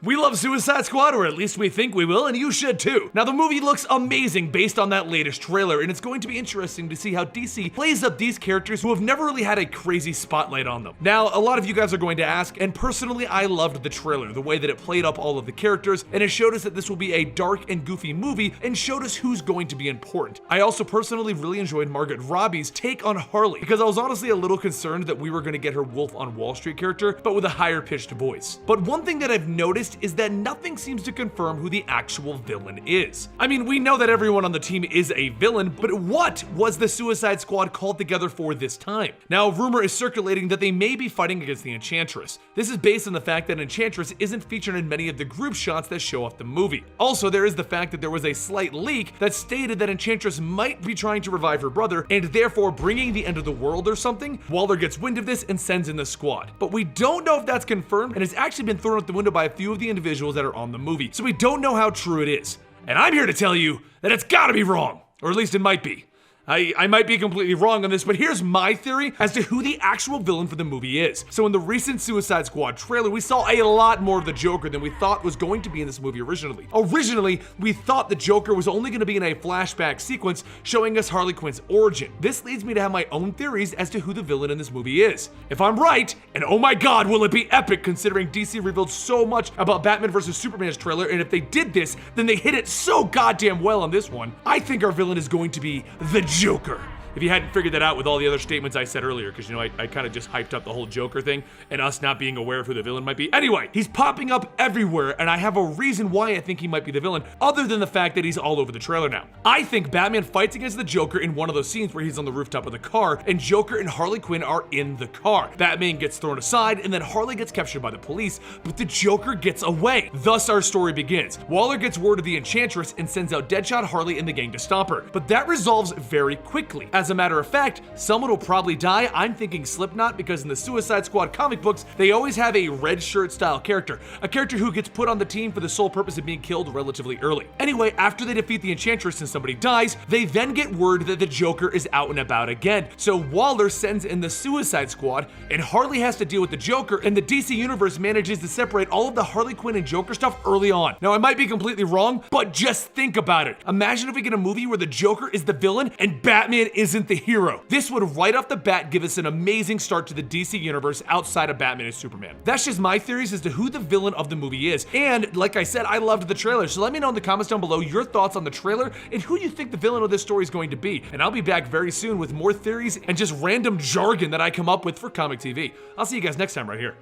We love Suicide Squad, or at least we think we will, and you should too. Now the movie looks amazing based on that latest trailer, and it's going to be interesting to see how DC plays up these characters who have never really had a crazy spotlight on them. Now, a lot of you guys are going to ask, and personally I loved the trailer, the way that it played up all of the characters, and it showed us that this will be a dark and goofy movie, and showed us who's going to be important. I also personally really enjoyed Margot Robbie's take on Harley, because I was honestly a little concerned that we were going to get her Wolf on Wall Street character, but with a higher pitched voice. But one thing that I've noticed is that nothing seems to confirm who the actual villain is. I mean, we know that everyone on the team is a villain, but what was the Suicide Squad called together for this time? Now, a rumor is circulating that they may be fighting against the Enchantress. This is based on the fact that Enchantress isn't featured in many of the group shots that show off the movie. Also, there is the fact that there was a slight leak that stated that Enchantress might be trying to revive her brother and therefore bringing the end of the world or something. Waller gets wind of this and sends in the squad. But we don't know if that's confirmed, and it's actually been thrown out the window by a few of the individuals that are on the movie. So we don't know how true it is. And I'm here to tell you that it's gotta be wrong. Or at least it might be. I might be completely wrong on this, but here's my theory as to who the actual villain for the movie is. So in the recent Suicide Squad trailer, we saw a lot more of the Joker than we thought was going to be in this movie originally. Originally, we thought the Joker was only going to be in a flashback sequence showing us Harley Quinn's origin. This leads me to have my own theories as to who the villain in this movie is. If I'm right, and oh my god, will it be epic considering DC revealed so much about Batman vs Superman's trailer, and if they did this, then they hit it so goddamn well on this one. I think our villain is going to be the Joker. If you hadn't figured that out with all the other statements I said earlier, because you know, I kind of just hyped up the whole Joker thing and us not being aware of who the villain might be. Anyway, he's popping up everywhere, and I have a reason why I think he might be the villain, other than the fact that he's all over the trailer now. I think Batman fights against the Joker in one of those scenes where he's on the rooftop of the car, and Joker and Harley Quinn are in the car. Batman gets thrown aside, and then Harley gets captured by the police, but the Joker gets away. Thus our story begins. Waller gets word of the Enchantress and sends out Deadshot, Harley, and the gang to stop her. But that resolves very quickly. As a matter of fact, someone will probably die. I'm thinking Slipknot, because in the Suicide Squad comic books, they always have a red shirt style character, a character who gets put on the team for the sole purpose of being killed relatively early. Anyway, after they defeat the Enchantress and somebody dies, they then get word that the Joker is out and about again. So Waller sends in the Suicide Squad, and Harley has to deal with the Joker, and the DC Universe manages to separate all of the Harley Quinn and Joker stuff early on. Now, I might be completely wrong, but just think about it. Imagine if we get a movie where the Joker is the villain and Batman isn't the hero. This would right off the bat give us an amazing start to the DC Universe outside of Batman and Superman. That's just my theories as to who the villain of the movie is. And like I said, I loved the trailer, so let me know in the comments down below your thoughts on the trailer and who you think the villain of this story is going to be. And I'll be back very soon with more theories and just random jargon that I come up with for Comic TV. I'll see you guys next time right here.